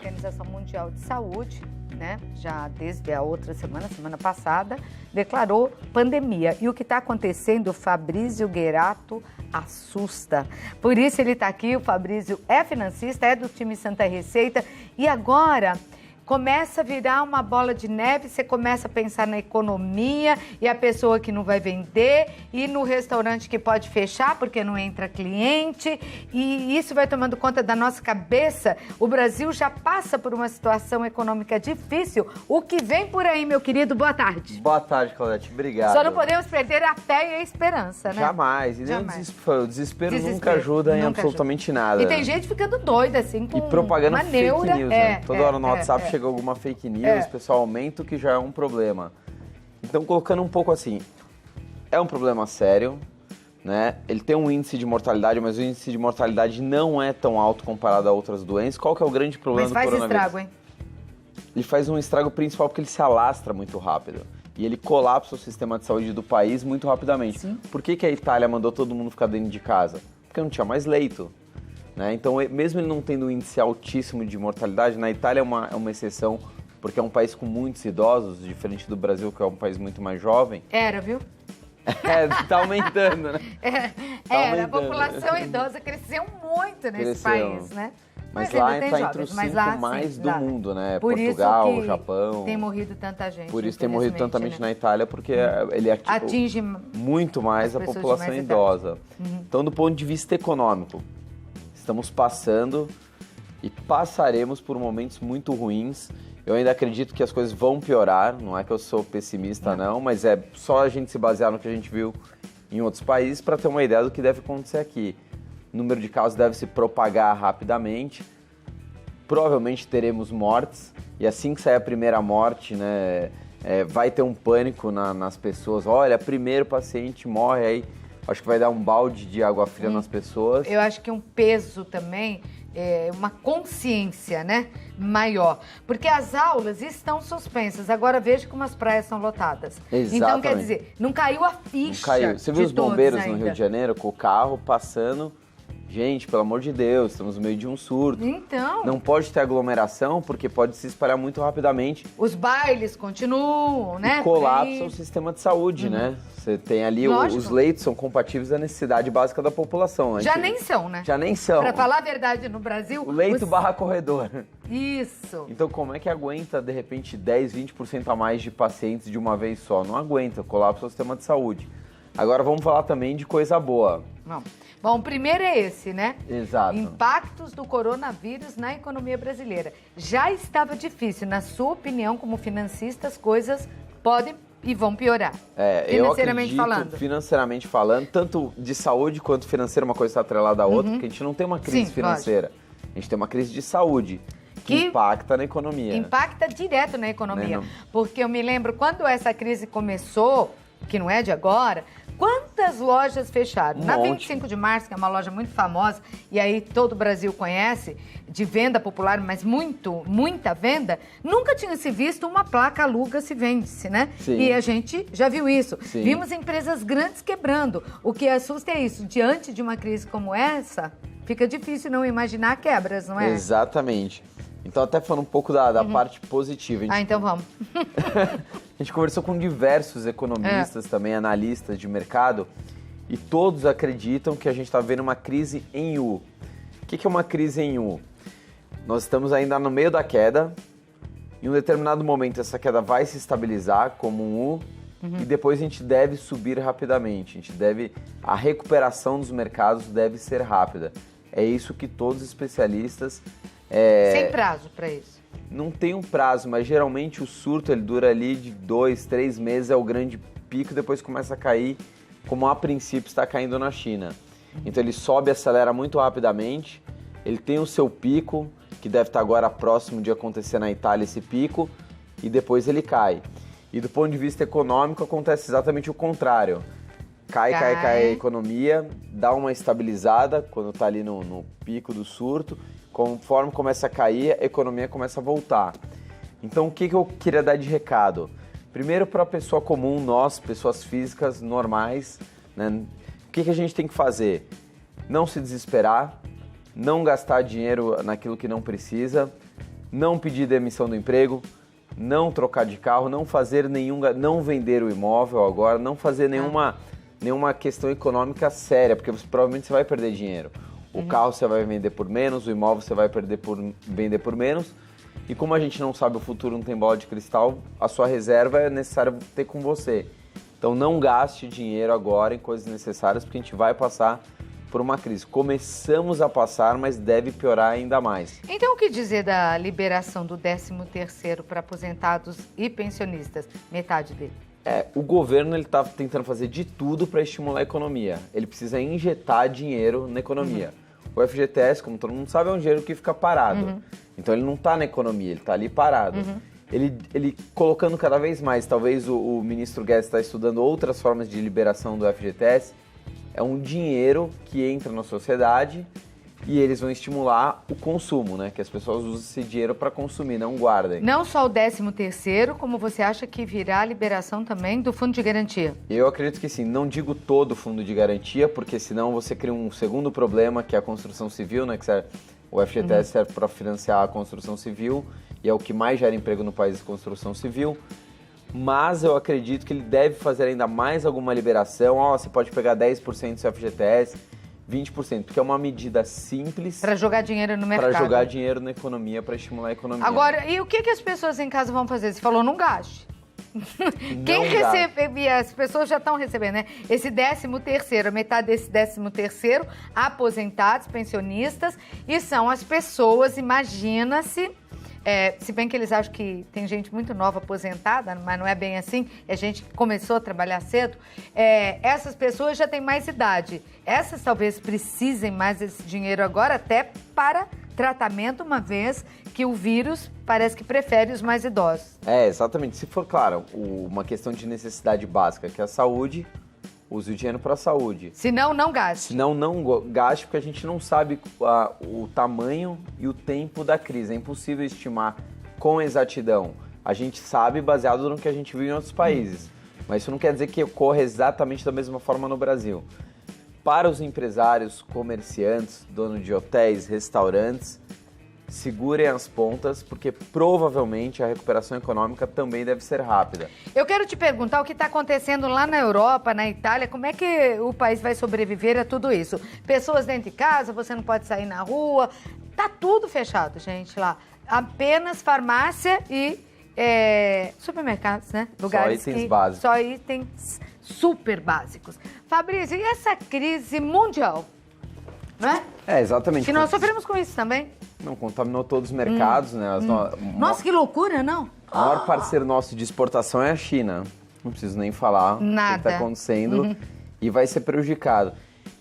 Organização Mundial de Saúde, né, já desde a outra semana passada, declarou pandemia. E o que está acontecendo, o Fabrício Guerato assusta. Por isso ele está aqui, o Fabrício é financista, é do time Santa Receita e agora começa a virar uma bola de neve, você começa a pensar na economia e a pessoa que não vai vender e no restaurante que pode fechar porque não entra cliente e isso vai tomando conta da nossa cabeça. O Brasil já passa por uma situação econômica difícil. O que vem por aí, meu querido? Boa tarde. Boa tarde, Claudete. Obrigado. Só não podemos perder a fé e a esperança, né? Jamais. E nem o desespero nunca ajuda em absolutamente nada. E tem gente ficando doida, assim, com e propagando uma fake neura. news, né? Toda hora no WhatsApp chega alguma fake news, o pessoal aumenta, o que já é um problema. Então, colocando um pouco assim, é um problema sério, né? Ele tem um índice de mortalidade, mas o índice de mortalidade não é tão alto comparado a outras doenças. Qual que é o grande problema do coronavírus? Mas faz estrago, hein? Ele faz um estrago principal porque ele se alastra muito rápido. E ele colapsa o sistema de saúde do país muito rapidamente. Sim. Por que a Itália mandou todo mundo ficar dentro de casa? Porque não tinha mais leito. Né? Então, mesmo ele não tendo um índice altíssimo de mortalidade, na Itália é uma exceção, porque é um país com muitos idosos, diferente do Brasil, que é um país muito mais jovem. Era, viu? Tá aumentando, né? A população idosa cresceu muito nesse país, né? Mas lá está entre os 5 mais do mundo, né? Portugal, Japão. Tem morrido tanta gente. Por isso tem morrido tanta gente na Itália, porque ele atinge muito mais a população idosa. Então, do ponto de vista econômico, estamos passando e passaremos por momentos muito ruins. Eu ainda acredito que as coisas vão piorar, não é que eu sou pessimista não, mas é só a gente se basear no que a gente viu em outros países para ter uma ideia do que deve acontecer aqui. O número de casos deve se propagar rapidamente, provavelmente teremos mortes, e assim que sair a primeira morte, né, vai ter um pânico nas pessoas. Olha, primeiro paciente morre, aí acho que vai dar um balde de água fria nas pessoas. Eu acho que um peso também, uma consciência, né, maior. Porque as aulas estão suspensas. Agora veja como as praias são lotadas. Exatamente. Então, quer dizer, não caiu a ficha. Não caiu. Você viu os bombeiros no Rio de Janeiro com o carro passando? Gente, pelo amor de Deus, estamos no meio de um surto. Então. Não pode ter aglomeração, porque pode se espalhar muito rapidamente. Os bailes continuam, né? E colapsa o sistema de saúde, né? Você tem ali, os leitos são compatíveis à necessidade básica da população. Já nem são, né? Já nem são. Pra falar a verdade, no Brasil... O leito barra corredor. Isso. Então, como é que aguenta, de repente, 10, 20% a mais de pacientes de uma vez só? Não aguenta, colapsa o sistema de saúde. Agora, vamos falar também de coisa boa. Vamos. Bom, o primeiro é esse, né? Exato. Impactos do coronavírus na economia brasileira. Já estava difícil. Na sua opinião, como financista, as coisas podem e vão piorar. Financeiramente falando. Financeiramente falando, tanto de saúde quanto financeira, uma coisa está atrelada à outra, porque a gente não tem uma crise financeira. Lógico. A gente tem uma crise de saúde. Que impacta na economia. Impacta direto na economia. Porque eu me lembro, quando essa crise começou, que não é de agora... Quantas lojas fecharam? Na 25 de março, que é uma loja muito famosa, e aí todo o Brasil conhece, de venda popular, mas muita venda, nunca tinha se visto uma placa aluga-se, vende-se, né? Sim. E a gente já viu isso. Sim. Vimos empresas grandes quebrando. O que assusta é isso. Diante de uma crise como essa, fica difícil não imaginar quebras, não é? Exatamente. Então, até falando um pouco da parte positiva. Então vamos. A gente conversou com diversos economistas, também analistas de mercado, e todos acreditam que a gente está vendo uma crise em U. O que é uma crise em U? Nós estamos ainda no meio da queda, em um determinado momento essa queda vai se estabilizar como um U, e depois a gente deve subir rapidamente. A recuperação dos mercados deve ser rápida. É isso que todos os especialistas... Sem prazo para isso? Não tem um prazo, mas geralmente o surto ele dura ali de 2, 3 meses, é o grande pico, depois começa a cair, como a princípio está caindo na China. Então ele sobe e acelera muito rapidamente, ele tem o seu pico, que deve estar agora próximo de acontecer na Itália esse pico, e depois ele cai. E do ponto de vista econômico acontece exatamente o contrário. Cai a economia, dá uma estabilizada quando está ali no pico do surto. Conforme começa a cair, a economia começa a voltar. Então, o que eu queria dar de recado? Primeiro, para a pessoa comum, nós, pessoas físicas normais, né, o que a gente tem que fazer? Não se desesperar, não gastar dinheiro naquilo que não precisa, não pedir demissão do emprego, não trocar de carro, não vender o imóvel agora, não fazer nenhuma questão econômica séria, porque provavelmente você vai perder dinheiro. O carro você vai vender por menos, o imóvel você vai vender por menos. E como a gente não sabe o futuro, não tem bola de cristal, a sua reserva é necessário ter com você. Então não gaste dinheiro agora em coisas necessárias, porque a gente vai passar por uma crise. Começamos a passar, mas deve piorar ainda mais. Então, o que dizer da liberação do 13º para aposentados e pensionistas? Metade dele. O governo está tentando fazer de tudo para estimular a economia. Ele precisa injetar dinheiro na economia. O FGTS, como todo mundo sabe, é um dinheiro que fica parado. Então ele não está na economia, ele está ali parado. Ele colocando cada vez mais, talvez o ministro Guedes está estudando outras formas de liberação do FGTS, é um dinheiro que entra na sociedade e eles vão estimular o consumo, né? Que as pessoas usem esse dinheiro para consumir, não guardem. Não só o 13º, como você acha que virá a liberação também do fundo de garantia? Eu acredito que sim. Não digo todo o fundo de garantia, porque senão você cria um segundo problema, que é a construção civil, né? Que o FGTS serve para financiar a construção civil e é o que mais gera emprego no país, construção civil. Mas eu acredito que ele deve fazer ainda mais alguma liberação. Você pode pegar 10% do seu FGTS, 20%, porque é uma medida simples. Para jogar dinheiro no mercado. Para jogar dinheiro na economia, para estimular a economia. Agora, e o que as pessoas em casa vão fazer? Você falou, não gaste. Quem recebe, as pessoas já estão recebendo, né? Esse 13º, a metade desse 13º, aposentados, pensionistas, e são as pessoas, imagina-se, se bem que eles acham que tem gente muito nova aposentada, mas não é bem assim, é gente que começou a trabalhar cedo, essas pessoas já têm mais idade. Essas talvez precisem mais desse dinheiro agora, até para tratamento, uma vez que o vírus parece que prefere os mais idosos. Exatamente. Se for, claro, uma questão de necessidade básica, que é a saúde, use o dinheiro para a saúde. Senão, não gaste. Senão, não gaste, porque a gente não sabe o tamanho e o tempo da crise. É impossível estimar com exatidão. A gente sabe baseado no que a gente viu em outros países. Mas isso não quer dizer que ocorra exatamente da mesma forma no Brasil. Para os empresários, comerciantes, donos de hotéis, restaurantes, segurem as pontas, porque provavelmente a recuperação econômica também deve ser rápida. Eu quero te perguntar o que está acontecendo lá na Europa, na Itália, como é que o país vai sobreviver a tudo isso? Pessoas dentro de casa, você não pode sair na rua, tá tudo fechado, gente, lá. Apenas farmácia e supermercados, né? Lugares só itens básicos. Só itens super básicos. Fabrício, e essa crise mundial, né? Exatamente. Que nós sofremos com isso também. Não, contaminou todos os mercados, né? Nossa, que loucura, não? O maior parceiro nosso de exportação é a China. Não preciso nem falar o que está acontecendo e vai ser prejudicado.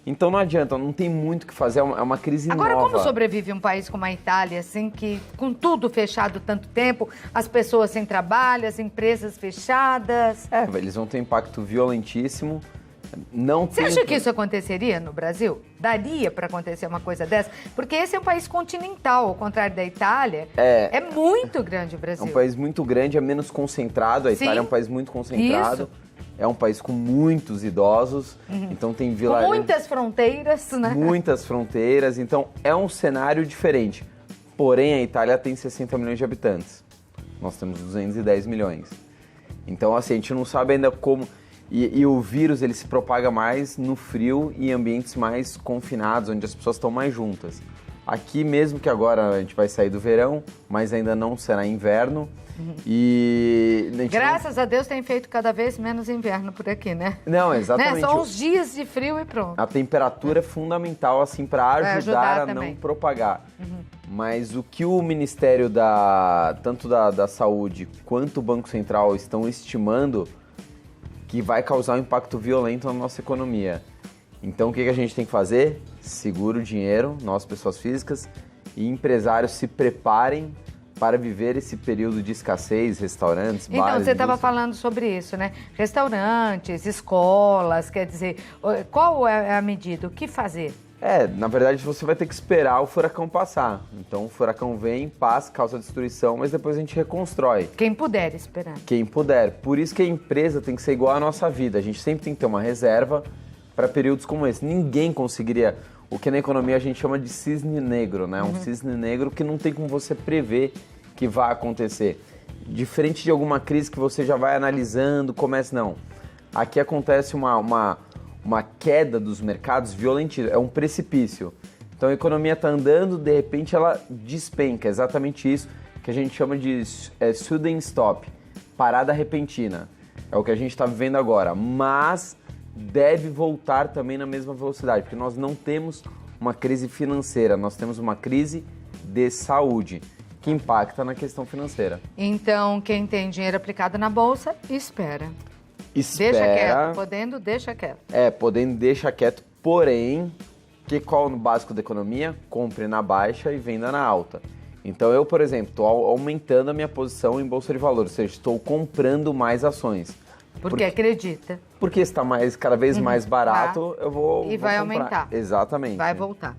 Então não adianta, não tem muito o que fazer, é uma crise nova. Agora, como sobrevive um país como a Itália, assim, que com tudo fechado tanto tempo, as pessoas sem trabalho, as empresas fechadas? Eles vão ter um impacto violentíssimo. Você acha que isso aconteceria no Brasil? Daria para acontecer uma coisa dessa? Porque esse é um país continental, ao contrário da Itália. É muito grande o Brasil. É um país muito grande, é menos concentrado. A Itália é um país muito concentrado. Isso. É um país com muitos idosos, então tem vilarejos... Com muitas fronteiras, né? Muitas fronteiras, então é um cenário diferente. Porém, a Itália tem 60 milhões de habitantes. Nós temos 210 milhões. Então, assim, a gente não sabe ainda como... E o vírus, ele se propaga mais no frio e em ambientes mais confinados, onde as pessoas estão mais juntas. Aqui, mesmo que agora a gente vai sair do verão, mas ainda não será inverno. E graças a Deus tem feito cada vez menos inverno por aqui, né? Não, exatamente. Só uns dias de frio e pronto. A temperatura é fundamental, assim, para ajudar a não propagar. Mas o que o Ministério tanto da Saúde quanto o Banco Central estão estimando que vai causar um impacto violento na nossa economia. Então, o que a gente tem que fazer? Segura o dinheiro, nós, pessoas físicas, e empresários se preparem para viver esse período de escassez, restaurantes, bares... Então, você estava falando sobre isso, né? Restaurantes, escolas, quer dizer, qual é a medida? O que fazer? Na verdade, você vai ter que esperar o furacão passar. Então, o furacão vem, passa, causa destruição, mas depois a gente reconstrói. Quem puder esperar. Quem puder. Por isso que a empresa tem que ser igual à nossa vida. A gente sempre tem que ter uma reserva para períodos como esse. Ninguém conseguiria... O que na economia a gente chama de cisne negro, né? Um cisne negro que não tem como você prever que vai acontecer. Diferente de alguma crise que você já vai analisando, começa, não. Aqui acontece uma queda dos mercados violentíssima, é um precipício. Então a economia está andando, de repente ela despenca, exatamente isso que a gente chama de sudden stop, parada repentina. É o que a gente está vivendo agora, mas deve voltar também na mesma velocidade, porque nós não temos uma crise financeira, nós temos uma crise de saúde, que impacta na questão financeira. Então, quem tem dinheiro aplicado na bolsa, espera. Espera. Deixa quieto, podendo, deixa quieto. Podendo, deixa quieto, porém, qual no básico da economia? Compre na baixa e venda na alta. Então eu, por exemplo, estou aumentando a minha posição em bolsa de valores, ou seja, estou comprando mais ações. Porque acredita. Porque está cada vez mais barato, eu vou E vai comprar. aumentar. Exatamente. Vai voltar.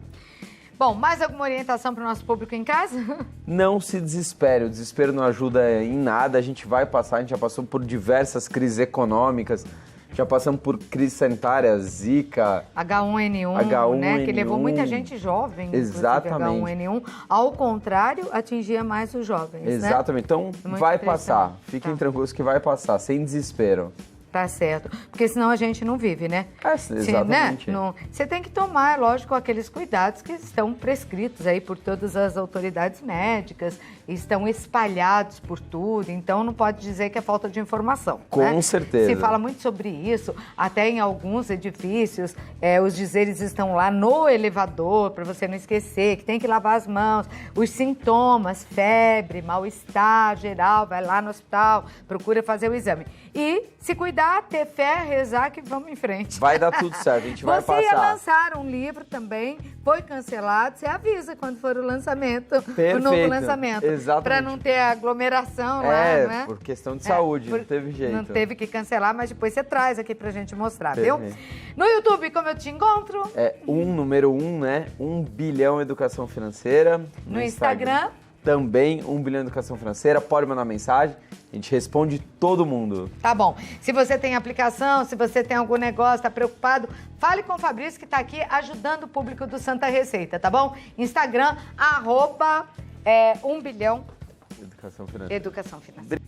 Bom, mais alguma orientação para o nosso público em casa? Não se desespere, o desespero não ajuda em nada, a gente vai passar, a gente já passou por diversas crises econômicas, já passamos por crise sanitária, Zika, H1N1, né? Que levou muita gente jovem. Exatamente. H1N1, ao contrário, atingia mais os jovens, Exatamente. Né? Então, vai passar. Fiquem tranquilos que vai passar, sem desespero. Tá certo. Porque senão a gente não vive, né? Exatamente. Você tem que tomar, lógico, aqueles cuidados que estão prescritos aí por todas as autoridades médicas, estão espalhados por tudo, então não pode dizer que é falta de informação. Com certeza. Se fala muito sobre isso, até em alguns edifícios, os dizeres estão lá no elevador, para você não esquecer, que tem que lavar as mãos, os sintomas, febre, mal-estar geral, vai lá no hospital, procura fazer o exame. E se cuidar, ter fé, rezar, que vamos em frente. Vai dar tudo certo, a gente vai passar. Você ia lançar um livro também, foi cancelado, você avisa quando for o lançamento, Perfeito. o novo lançamento. Exatamente. Para não ter aglomeração lá, né? Por questão de saúde, não teve jeito. Não teve que cancelar, mas depois você traz aqui pra gente mostrar, Perfeito. viu? No YouTube, como eu te encontro? Número 1, né? 1 bilhão educação financeira. No Instagram? Também 1 bilhão educação financeira, pode mandar mensagem, a gente responde todo mundo. Tá bom. Se você tem aplicação, se você tem algum negócio, tá preocupado, fale com o Fabrício que tá aqui ajudando o público do Santa Receita, tá bom? Instagram, @1 bilhão Educação financeira. Educação financeira.